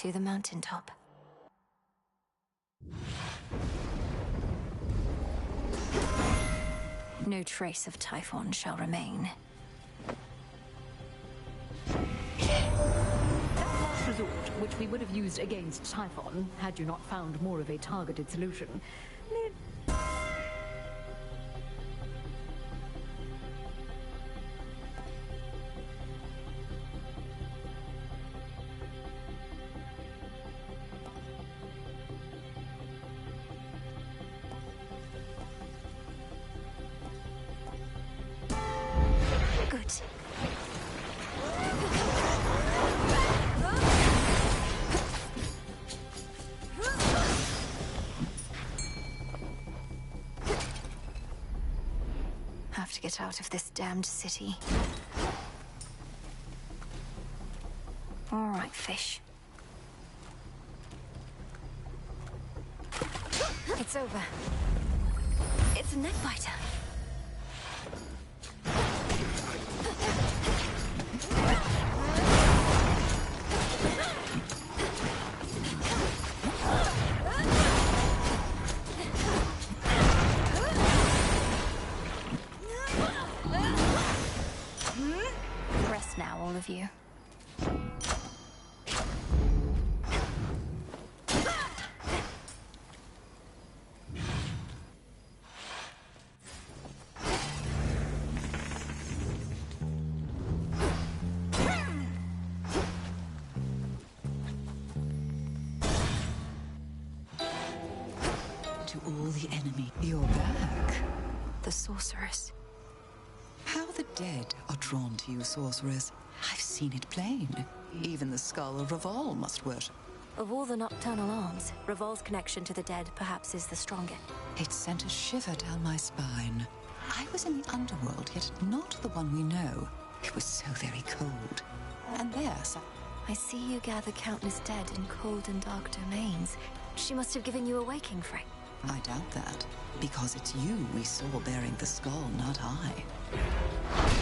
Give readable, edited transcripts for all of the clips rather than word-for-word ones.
to the mountaintop. No trace of Typhon shall remain. That last resort, which we would have used against Typhon, had you not found more of a targeted solution, Good. Have to get out of this damned city. All right, fish. It's over. It's a neck biter. Rest now, all of you. To all the enemy, you're back. The sorceress. How the dead are drawn to you, sorceress. I've seen it plain. Even the skull of Revol must worship. Of all the nocturnal arms, Revol's connection to the dead perhaps is the strongest. It sent a shiver down my spine. I was in the underworld, yet not the one we know. It was so very cold. And there sat... I see you gather countless dead in cold and dark domains. She must have given you a waking fright. I doubt that, because it's you we saw bearing the skull, not I.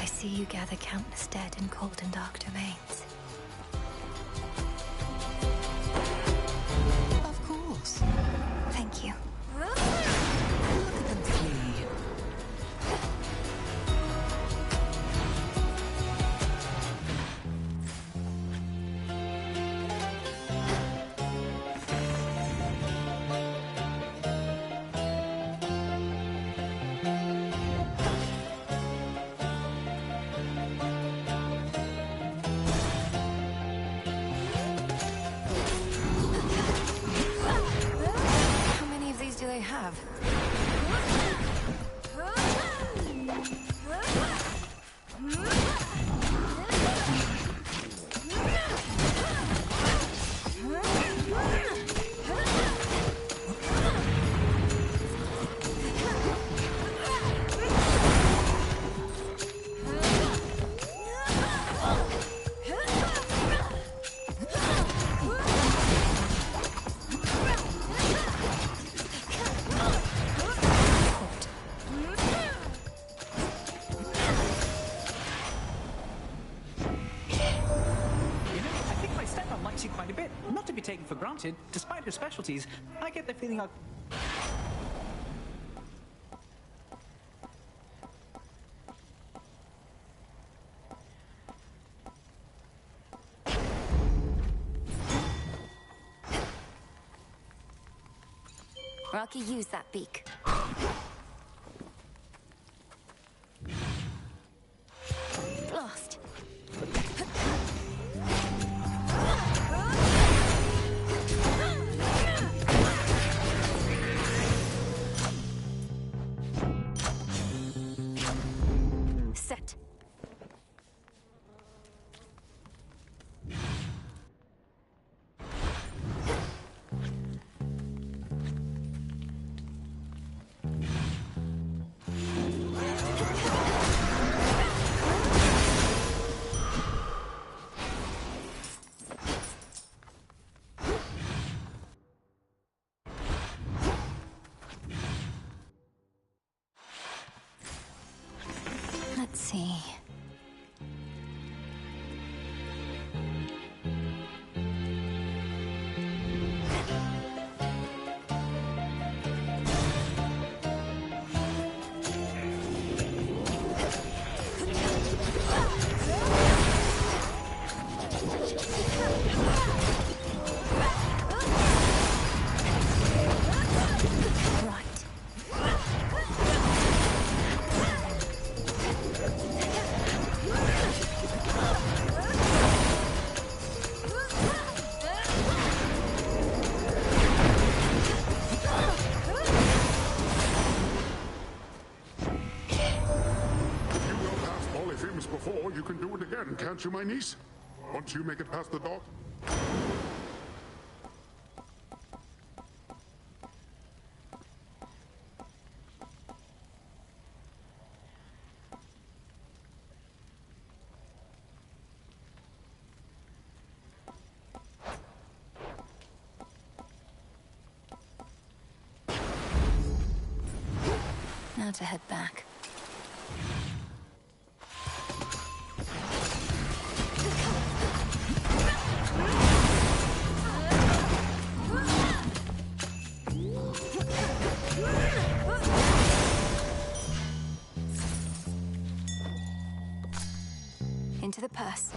I see you gather countless dead in cold and dark domains. Of course. Thank you. Look at them flee. How many of these do they have? Quite a bit, not to be taken for granted. Despite her specialties, I get the feeling I'll... Rocky, use that beak. Blast. Set. Let's see. can, can't you, my niece? Once you make it past the dock? Now to head back. Into the purse.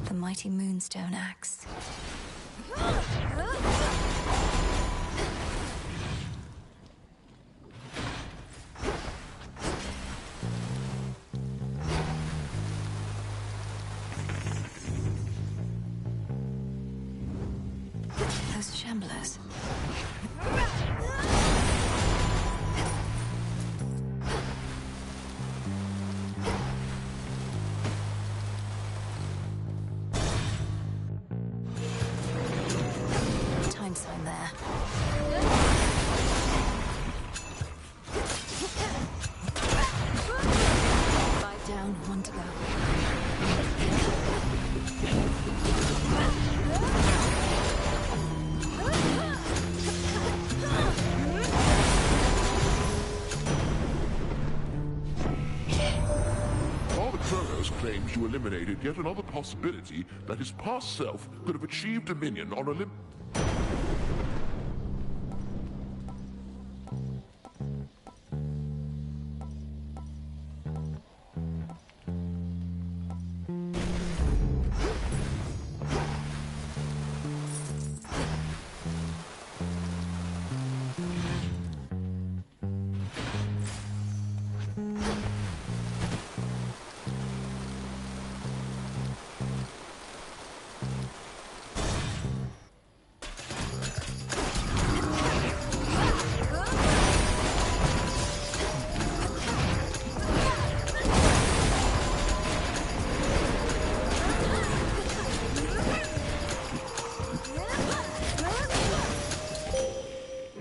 The mighty Moonstone Axe. Those shamblers. Sign there. Five down, one to go. Father Kronos claims you eliminated yet another possibility that his past self could have achieved dominion on Olympus.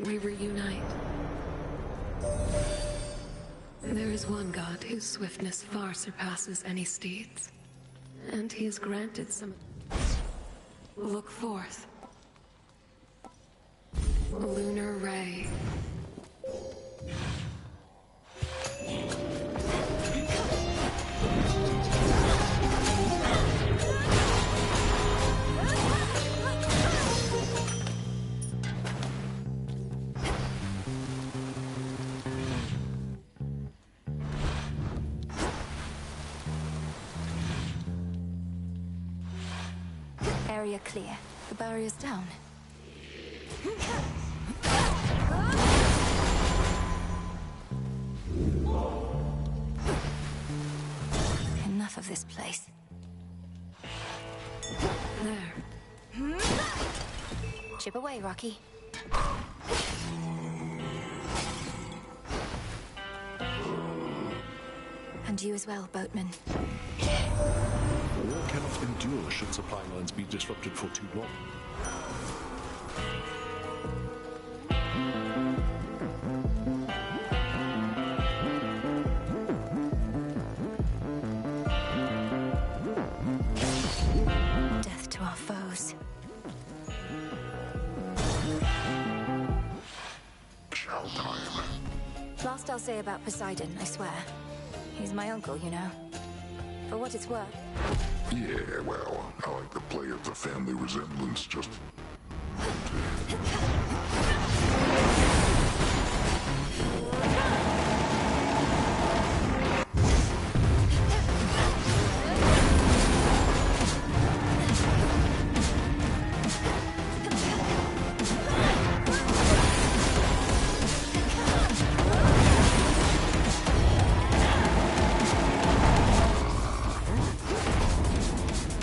We reunite. There is one god whose swiftness far surpasses any steed's, and he has granted some. Look forth. Lunar ray. Area clear. The barrier's down. Enough of this place. There. Chip away, Rocky. And you as well, boatman. War cannot endure should supply lines be disrupted for too long. chow time. Last I'll say about Poseidon, I swear. He's my uncle, you know. For what it's worth. Yeah, well, I like to play up the family resemblance, just...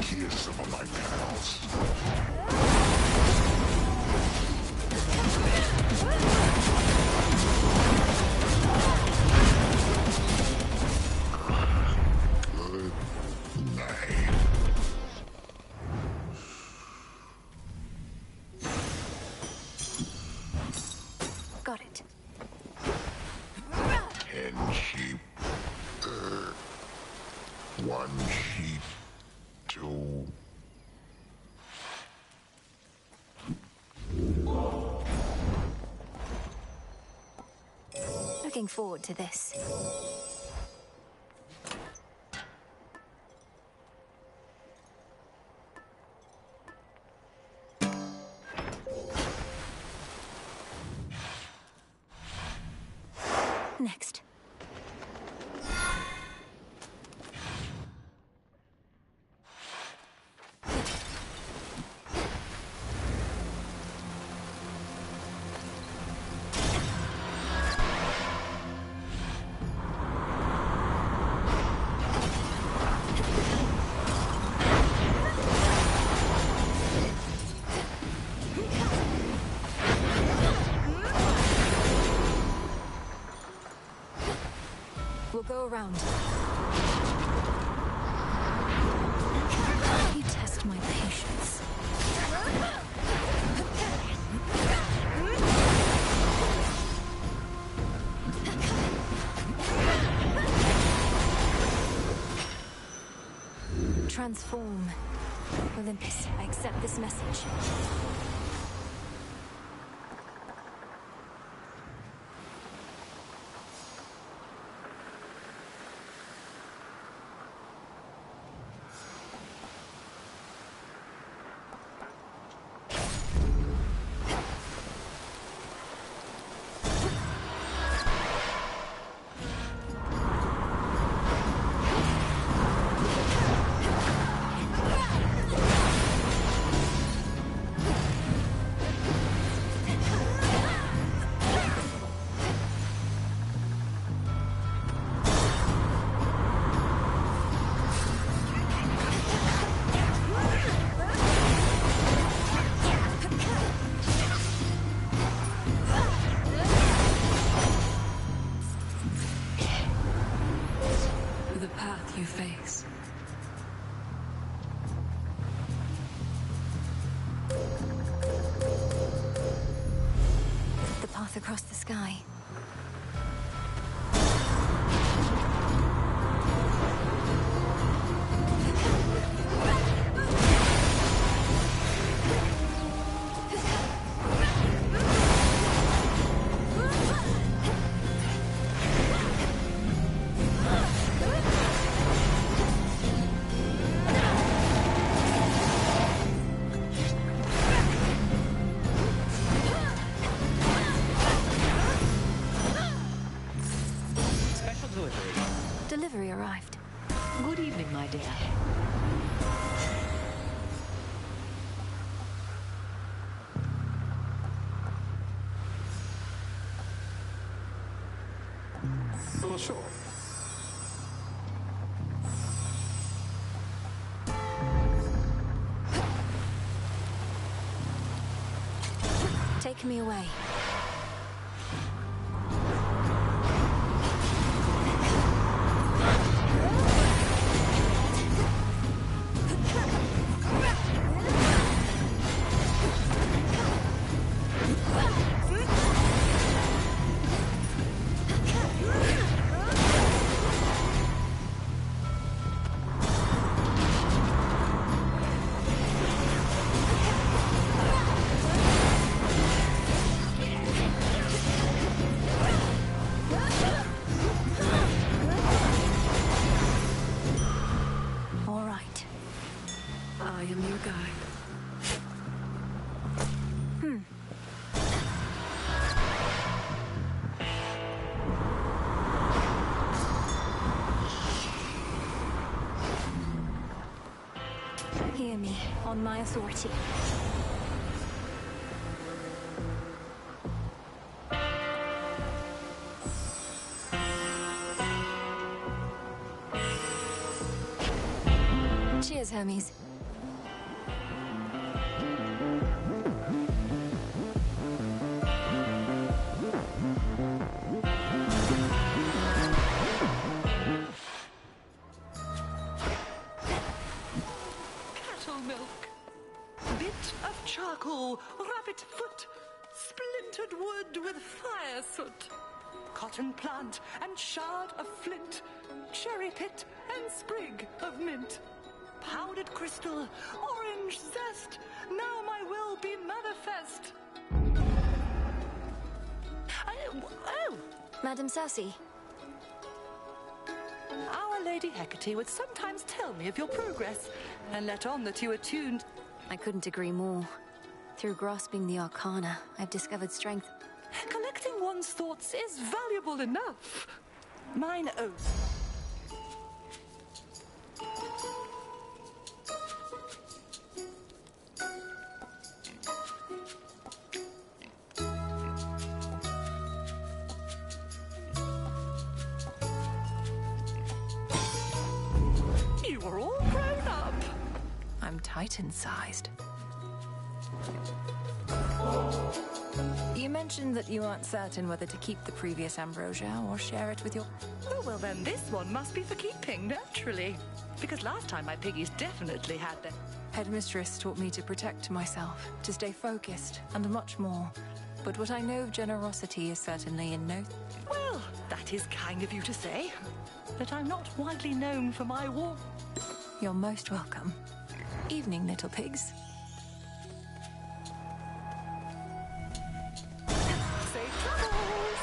Here's some of my pals. Good night. Got it. 10 sheep. 1 sheep. 2. Looking forward to this. Next. We'll go around. You test my patience. Transform. Olympus, I accept this message. The path you face. The path across the sky. Special delivery. Delivery arrived. Good evening, my dear. Well, sure. Take me away. Hear me, on my authority. Cheers, Hermes. Cattle milk. Bit of charcoal, rabbit foot, splintered wood with fire soot, cotton plant and shard of flint, cherry pit and sprig of mint, powdered crystal, orange zest, now my will be manifest. Oh! Madam Cersei. Our Lady Hecate would sometimes tell me of your progress, and let on that you are tuned. I couldn't agree more. Through grasping the arcana, I've discovered strength. Collecting one's thoughts is valuable enough. Mine oath. You are all grown up. I'm Titan-sized. You mentioned that you aren't certain whether to keep the previous ambrosia or share it with your... Oh, well then this one must be for keeping, naturally. Because last time my piggies definitely had them. Headmistress taught me to protect myself, to stay focused, and much more. But what I know of generosity is certainly in no... Well, that is kind of you to say. That I'm not widely known for my war. You're most welcome. Evening, little pigs. Safe travels!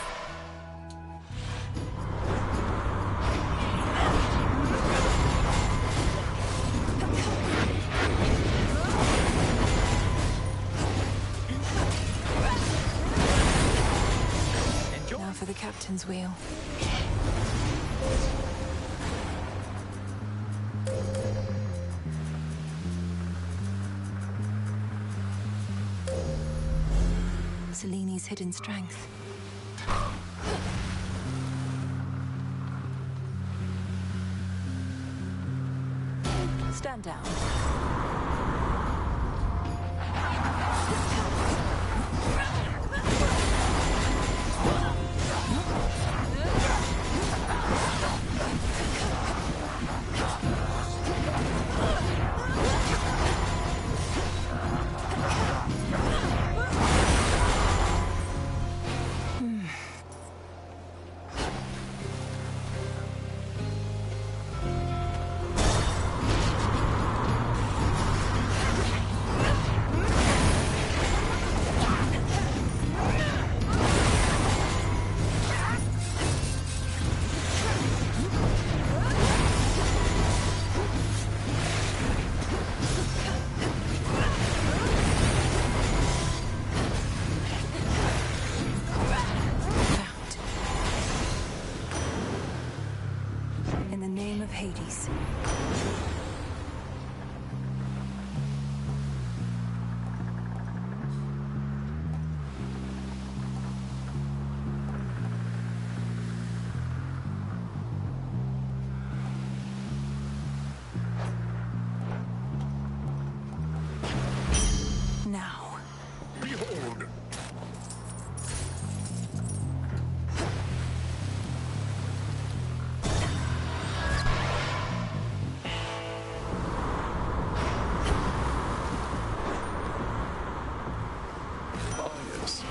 Now for the captain's wheel. Seleni's hidden strength. Stand down. In the name of Hades. Now. Behold! Ah, yes.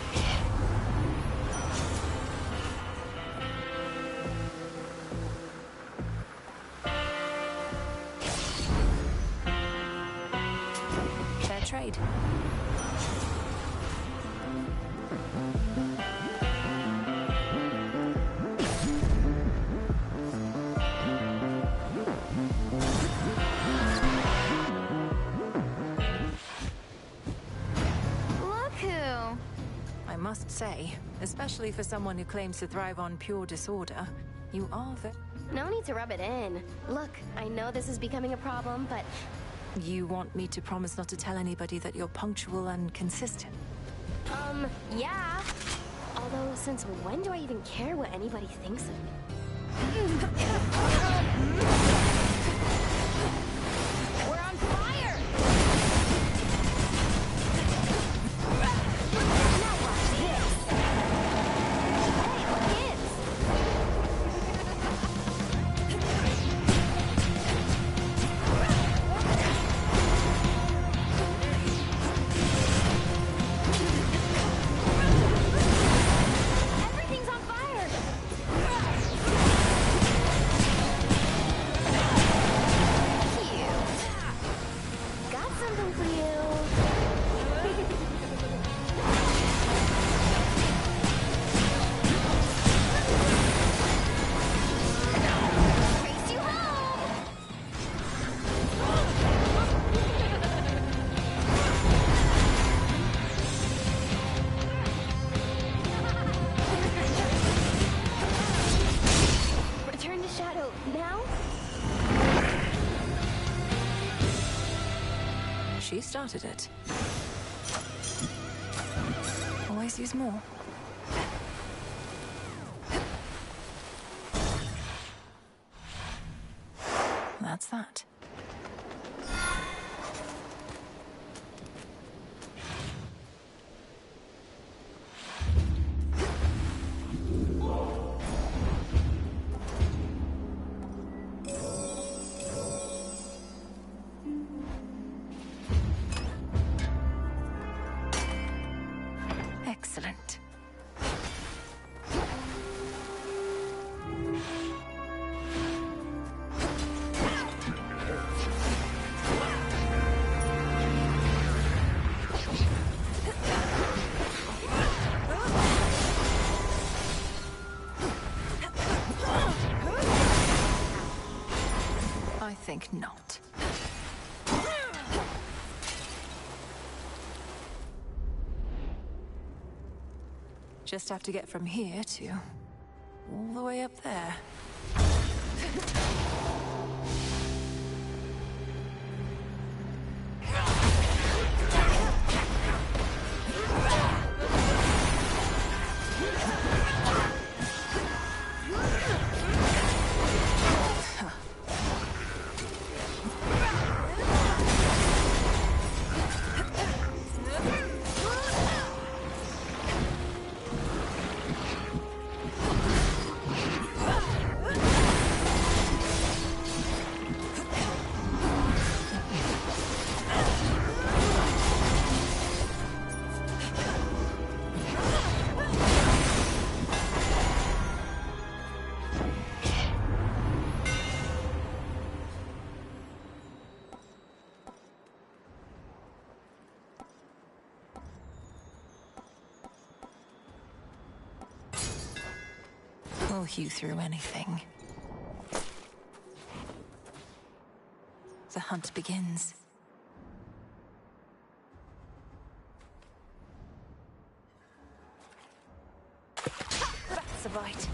Fair trade. Look who! I must say, especially for someone who claims to thrive on pure disorder, you are No need to rub it in. Look, I know this is becoming a problem, but You want me to promise not to tell anybody that you're punctual and consistent? Yeah. Although, since when do I even care what anybody thinks of me? We're on fire! Now watch this! Hey, kids! Everything's on fire! Cute. Got something for you. Race you home! Return to Shadow now? She started it. Always use more. That's that. Excellent. I think not. Just have to get from here to all the way up there. We'll hew through anything. The hunt begins. That's a bite.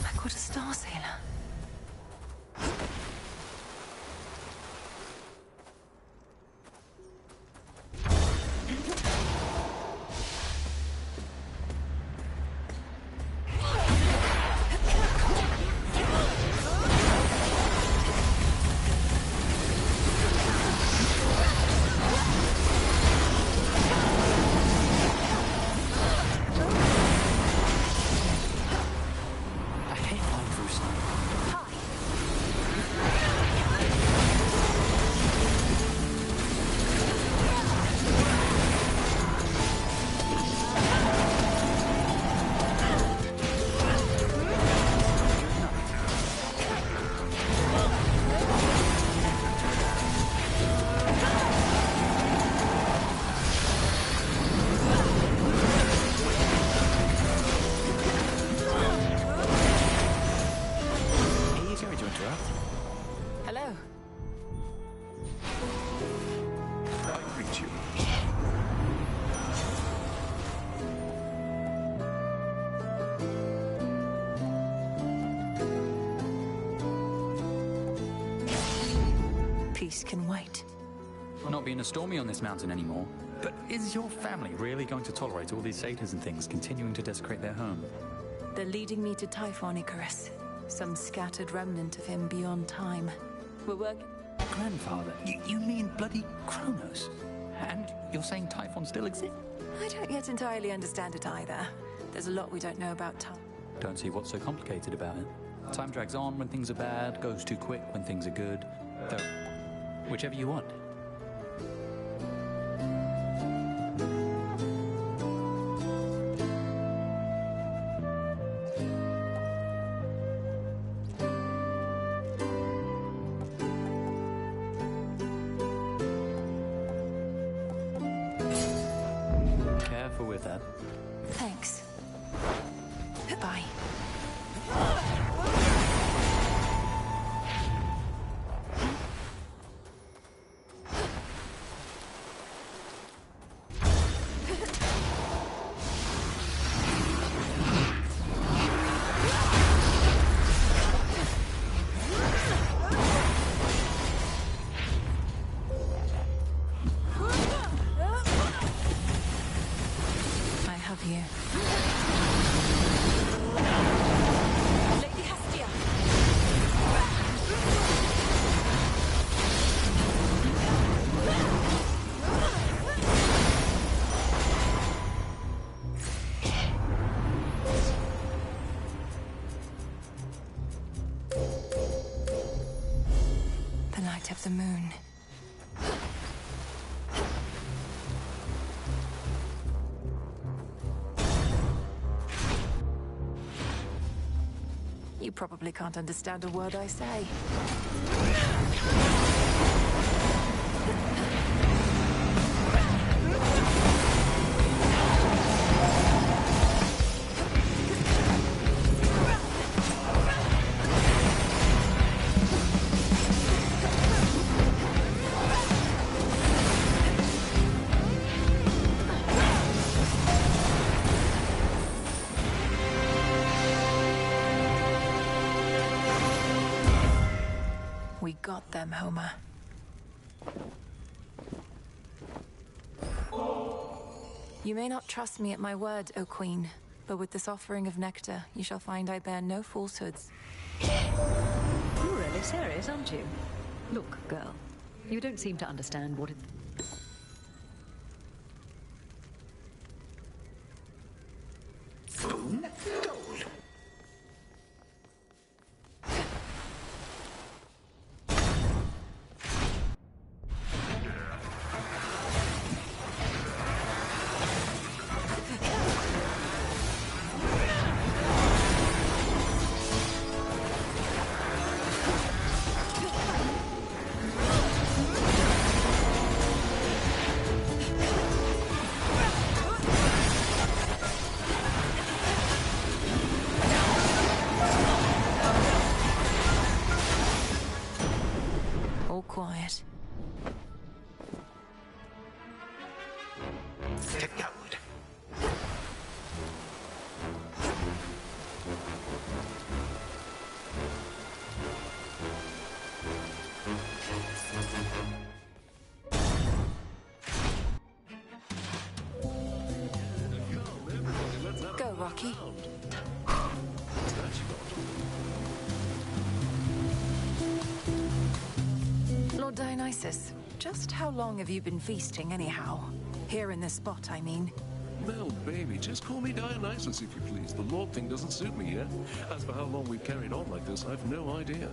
I caught a star sailor. I hate falling through snow. feast can wait. We're not being a stormy on this mountain anymore. But is your family really going to tolerate all these satyrs and things continuing to desecrate their home? They're leading me to Typhon Icarus, some scattered remnant of him beyond time. We're working... Grandfather? You mean bloody Kronos? And you're saying Typhon still exists? I don't yet entirely understand it either. There's a lot we don't know about time. Don't see what's so complicated about it. Time drags on when things are bad, goes too quick when things are good. Though, whichever you want. Careful with that. Thanks. Bye. Of the moon. You probably can't understand a word I say. We got them, Homer. You may not trust me at my word, O Queen, but with this offering of nectar, you shall find I bear no falsehoods. You're really serious, aren't you? Look, girl, you don't seem to understand what it... Spoon? Gold. Quiet. The gold. Go, Rocky. Lord Dionysus, just how long have you been feasting anyhow? Here in this spot, I mean. Well, baby, just call me Dionysus if you please. The Lord thing doesn't suit me, yeah? As for how long we've carried on like this, I've no idea.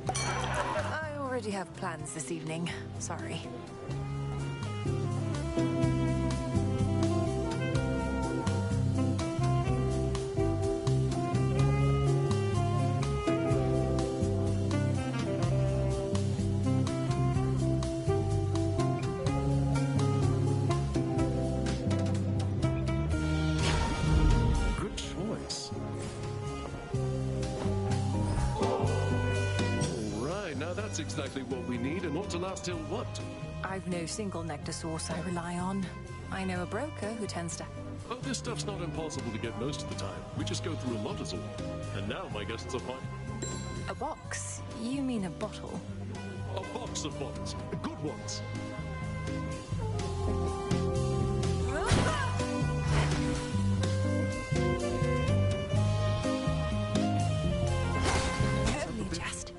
I already have plans this evening. Sorry. Exactly what we need and ought to last till what? I've no single nectar source I rely on. I know a broker who tends to... Oh, this stuff's not impossible to get most of the time. We just go through a lot is all. And now my guests are fine. A box? You mean a bottle? A box of bodies. Good ones. Only just.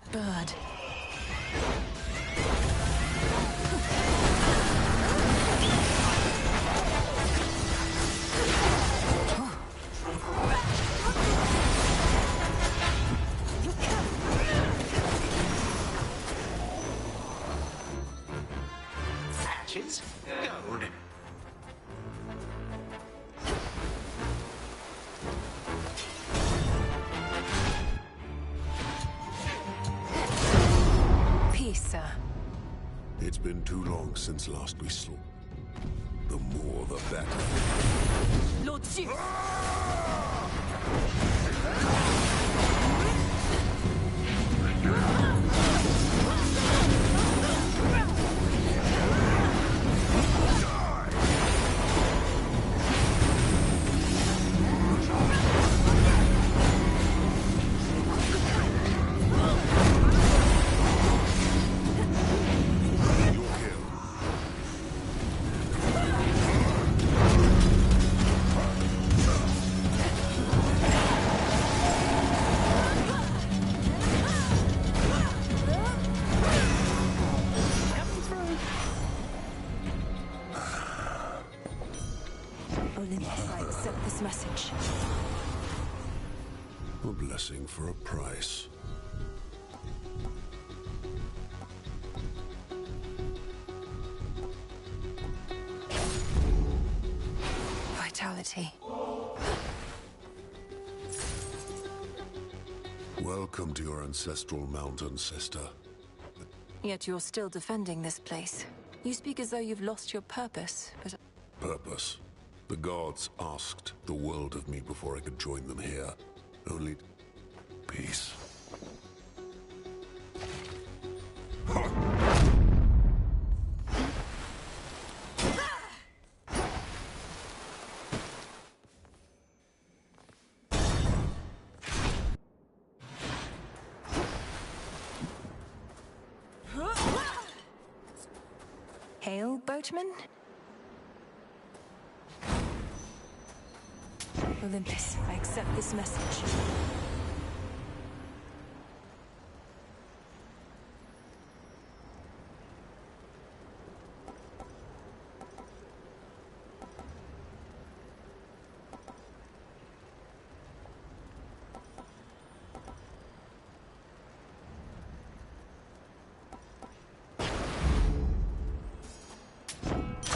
Bird. Hatches? Gold. Sir. It's been too long since last we saw. The more the better. Lord Zeus! Message. A blessing for a price. Vitality. Welcome to your ancestral mountain, sister. Yet you're still defending this place. You speak as though you've lost your purpose, but... Purpose? The gods asked the world of me before I could join them here. Only peace. Hail, boatman? Olympus, I accept this message.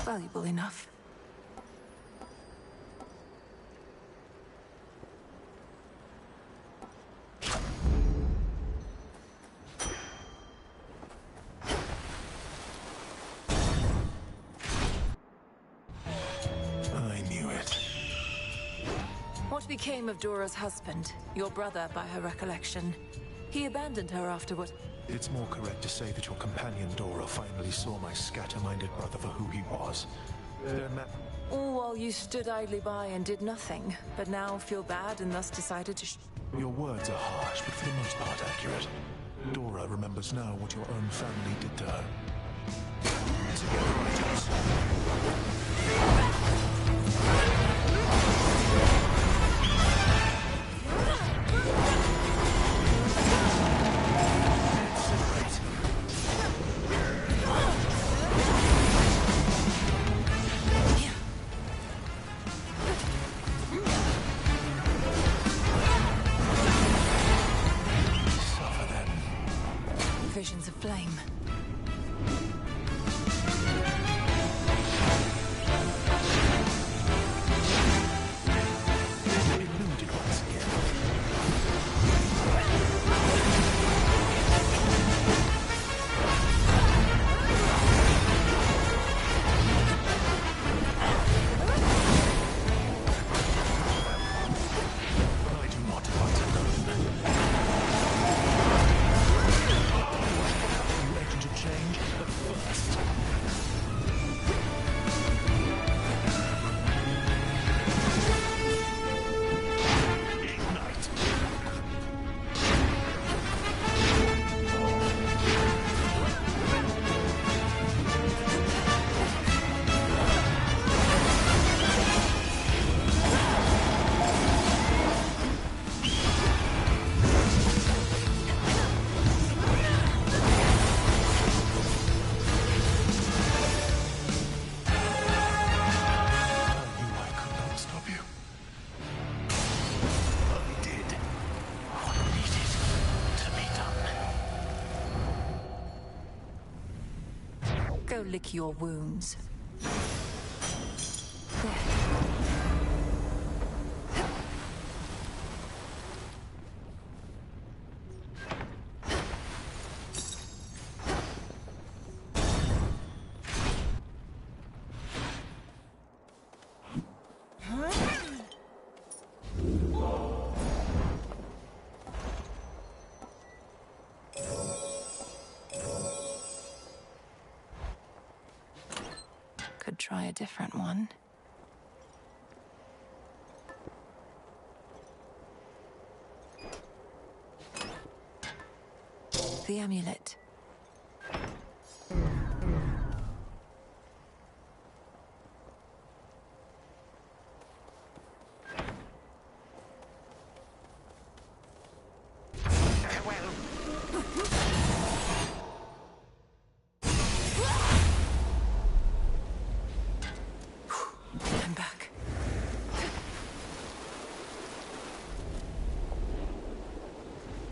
Valuable enough. What became of Dora's husband, your brother by her recollection? He abandoned her afterward. It's more correct to say that your companion Dora finally saw my scatter-minded brother for who he was. All while you stood idly by and did nothing, but now feel bad and thus decided to Your words are harsh, but for the most part accurate. Dora remembers now what your own family did to her. Together, righteous. lick your wounds. There. Could try a different one. The amulet. I'm back.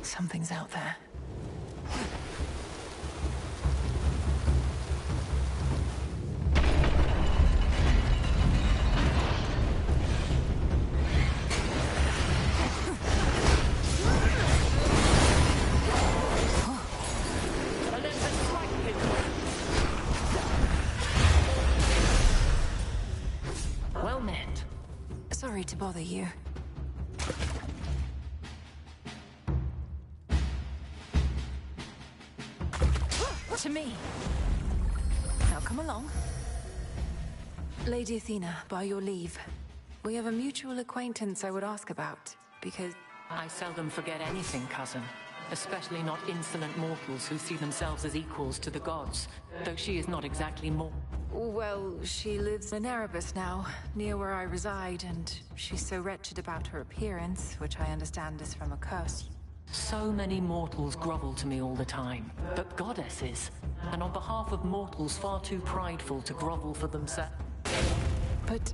Something's out there. Well met. Sorry to bother you. To me. Now come along. Lady Athena, by your leave. We have a mutual acquaintance I would ask about, because... I seldom forget anything, cousin. Especially not insolent mortals who see themselves as equals to the gods. Though she is not exactly more... Well, she lives in Erebus now, near where I reside, and she's so wretched about her appearance, which I understand is from a curse. So many mortals grovel to me all the time, but goddesses, and on behalf of mortals far too prideful to grovel for themselves. But...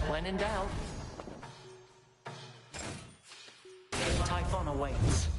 When in doubt, Typhon awaits.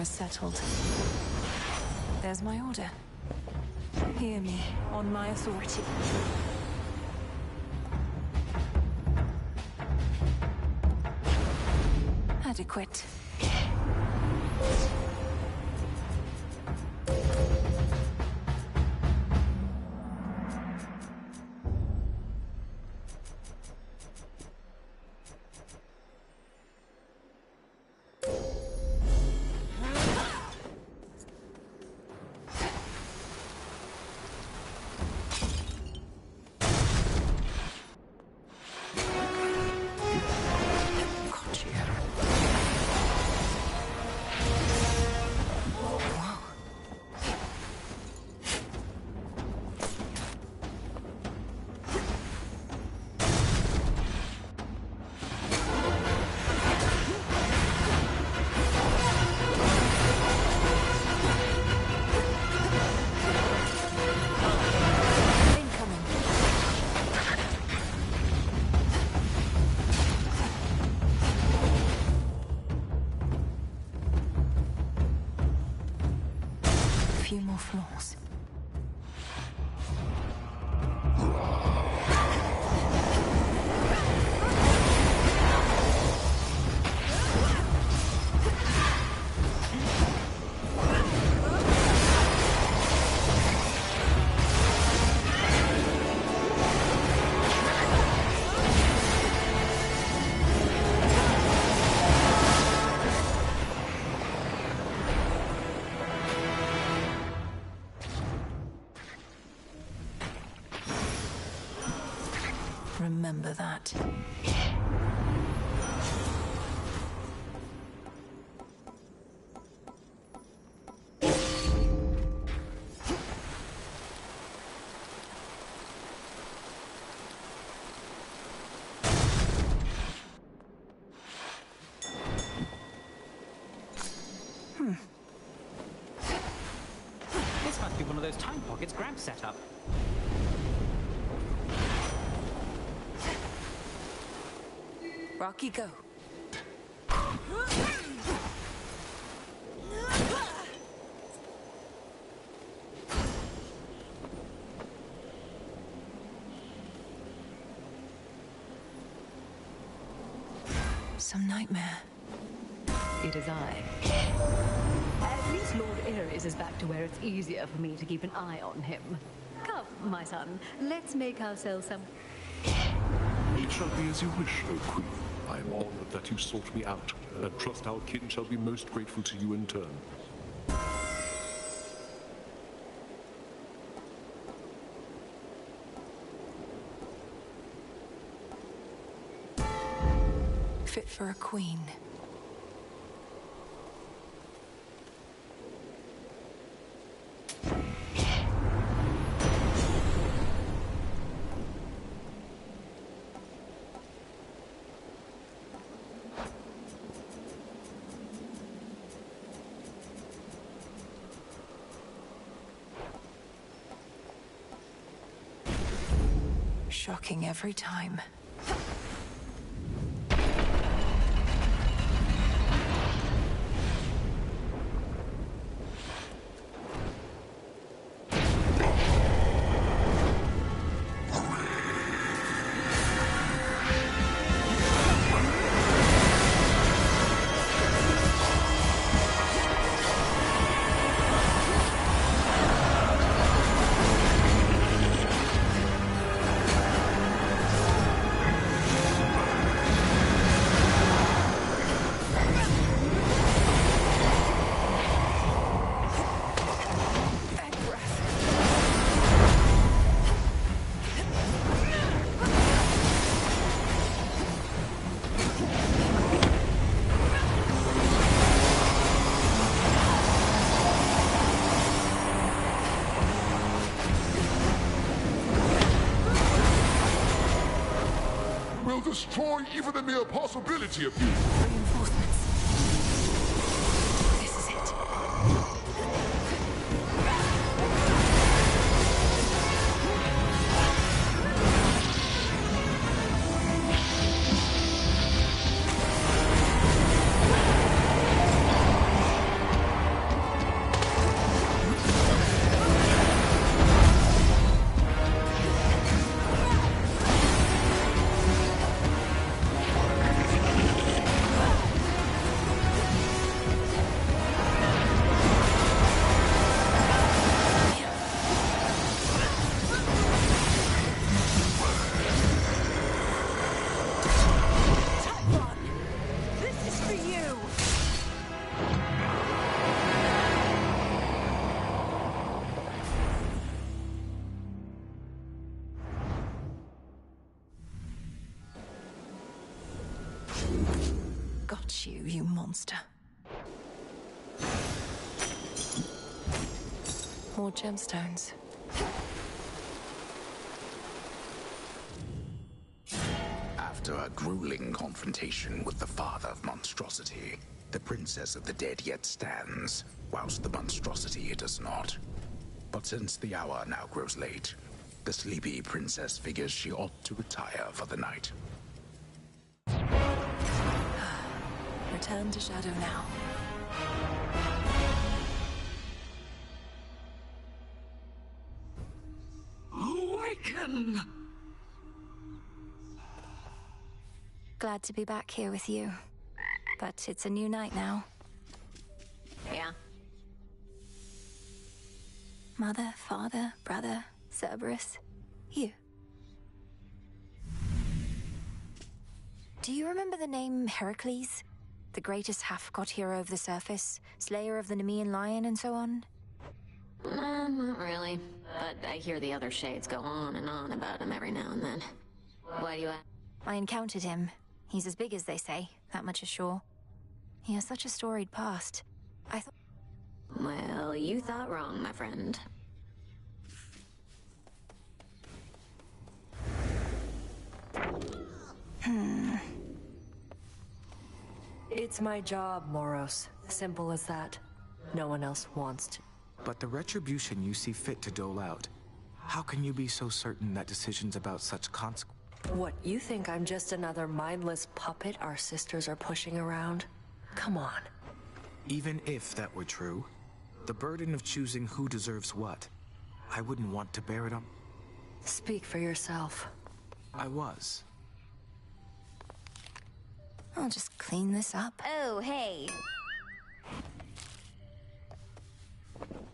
Settled. There's my order. Hear me on my authority. Adequate. remember that. This must be one of those time pockets Gramps set up. Rocky, go. Some nightmare. It is I. At least Lord Ares is back to where it's easier for me to keep an eye on him. Come, my son, let's make ourselves some... It shall be as you wish, O Queen. I am honored that you sought me out, and trust our kin shall be most grateful to you in turn. Fit for a queen. Shocking every time. Destroy even the mere possibility of you. Reinforcements. This is it. Got you, you monster. More gemstones. After a grueling confrontation with the father of monstrosity, the princess of the dead yet stands, whilst the monstrosity does not. But since the hour now grows late, the sleepy princess figures she ought to retire for the night. Return to Shadow now. Awaken! Glad to be back here with you. But it's a new night now. Yeah. Mother, father, brother, Cerberus, you. Do you remember the name Heracles? The greatest half-god hero of the surface, slayer of the Nemean lion and so on? Not really. But I hear the other shades go on and on about him every now and then. Why do you ask? I encountered him. He's as big as they say, that much is sure. He has such a storied past. I thought... Well, you thought wrong, my friend. It's my job, Moros. Simple as that. No one else wants to. But the retribution you see fit to dole out, how can you be so certain that decisions about such consequences? What, you think I'm just another mindless puppet our sisters are pushing around? Come on. Even if that were true, the burden of choosing who deserves what, I wouldn't want to bear it on. Speak for yourself. I was. I'll just clean this up. Oh, hey.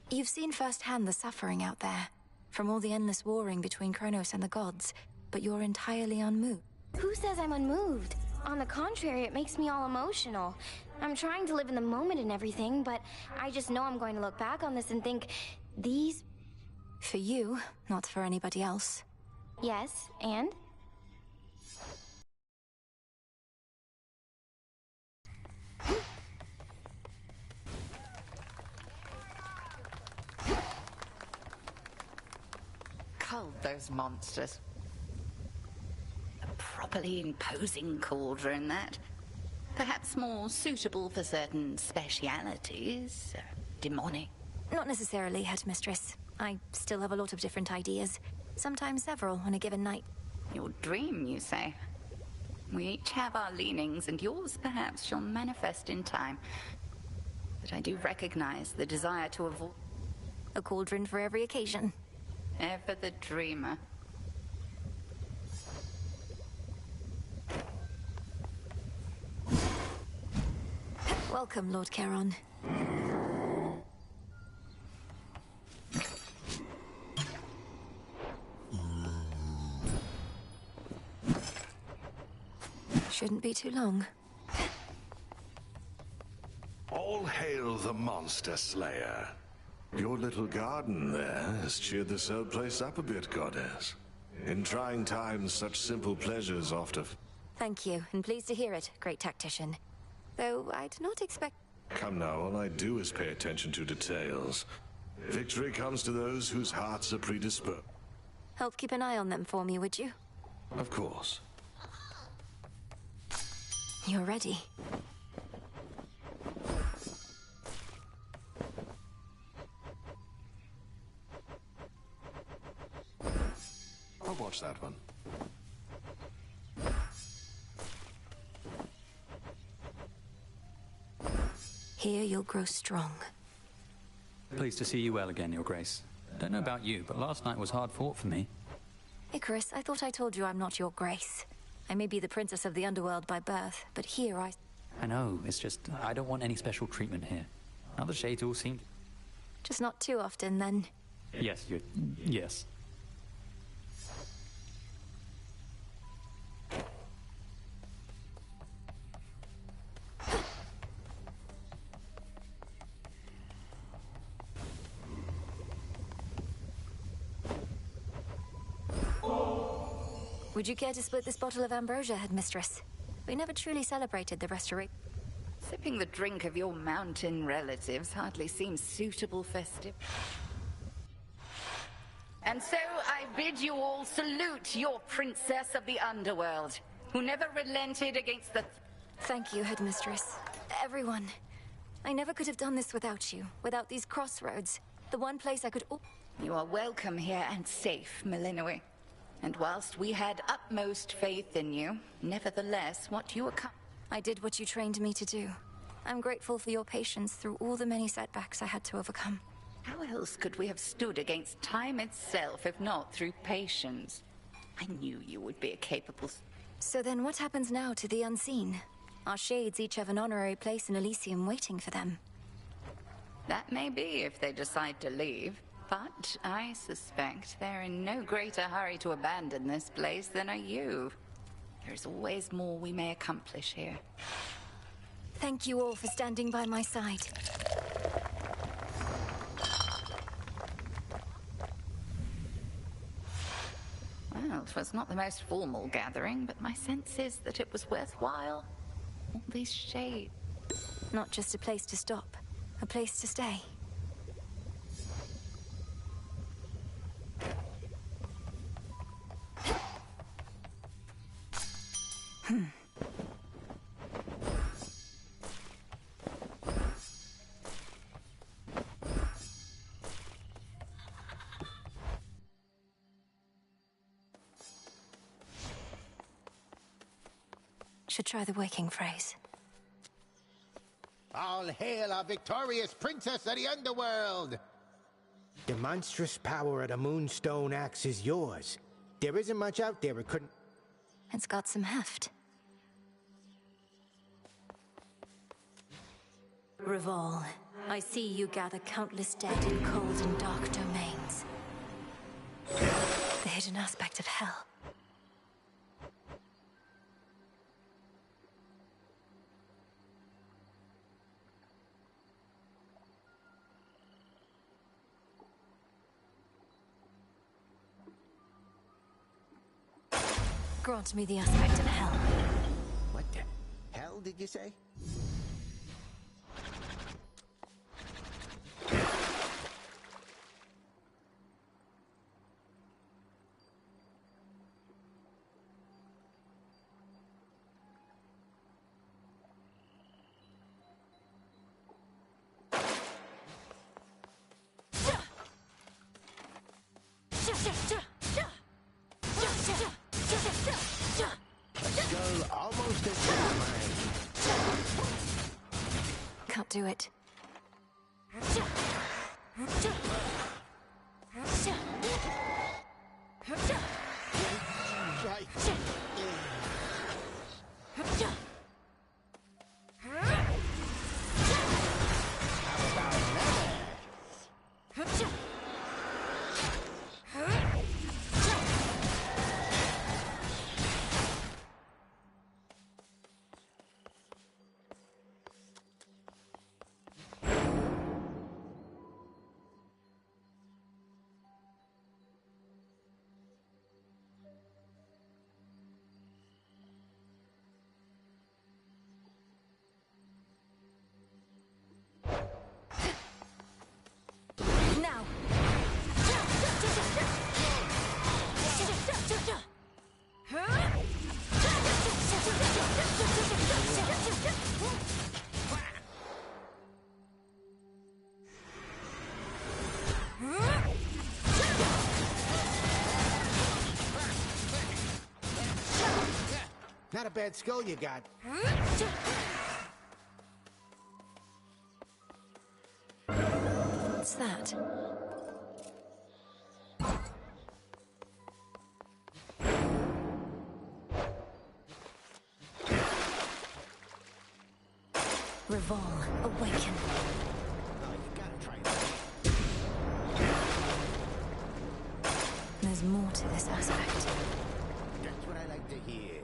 You've seen firsthand the suffering out there, from all the endless warring between Kronos and the gods, but you're entirely unmoved. Who says I'm unmoved? On the contrary, it makes me all emotional. I'm trying to live in the moment and everything, but I just know I'm going to look back on this and think, these... For you, not for anybody else. Yes, and? Cull those monsters. A properly imposing cauldron, that. Perhaps more suitable for certain specialities. Demonic. Not necessarily, Headmistress. I still have a lot of different ideas. Sometimes several on a given night. Your dream, you say? We each have our leanings, and yours perhaps shall manifest in time. But I do recognize the desire to avoid... A cauldron for every occasion. Ever the dreamer. Welcome, Lord Charon. Shouldn't be too long. All hail the Monster Slayer. Your little garden there has cheered this old place up a bit, Goddess. In trying times, such simple pleasures often... Thank you, and pleased to hear it, great tactician. Though I'd not expect... Come now, all I do is pay attention to details. Victory comes to those whose hearts are predisposed. Help keep an eye on them for me, would you? Of course. You're ready. I'll watch that one. Here you'll grow strong. Pleased to see you well again, Your Grace. Don't know about you, but last night was hard fought for me. Icarus, I thought I told you I'm not your grace. I may be the princess of the underworld by birth, but here I know, it's just, I don't want any special treatment here. Other shades all seem... Just not too often, then. Yes, yes. Would you care to split this bottle of ambrosia, Headmistress? We never truly celebrated the restoration. Sipping the drink of your mountain relatives hardly seems suitable festive. And so I bid you all salute your princess of the underworld, who never relented against the... Thank you, Headmistress. Everyone. I never could have done this without you, without these crossroads. The one place I could... You are welcome here and safe, Melinoi. And whilst we had utmost faith in you, nevertheless, what you accomplished... I did what you trained me to do. I'm grateful for your patience through all the many setbacks I had to overcome. How else could we have stood against time itself, if not through patience? I knew you would be a capable... So then what happens now to the unseen? Our shades each have an honorary place in Elysium waiting for them. That may be if they decide to leave. But I suspect they're in no greater hurry to abandon this place than are you. There's always more we may accomplish here. Thank you all for standing by my side. Well, Well, it was not the most formal gathering, but my sense is that it was worthwhile. All these shades. Not just a place to stop, a place to stay. Should try the waking phrase. All hail our victorious princess of the underworld! The monstrous power of the Moonstone Axe is yours. There isn't much out there it couldn't... It's got some heft. Revolve, I see you gather countless dead in cold and dark domains. The hidden aspect of hell. Grant me the aspect of hell. What the hell did you say? Can't do it. Not a bad skill you got. What's that? Revolve, awaken. There's more to this aspect. That's what I like to hear.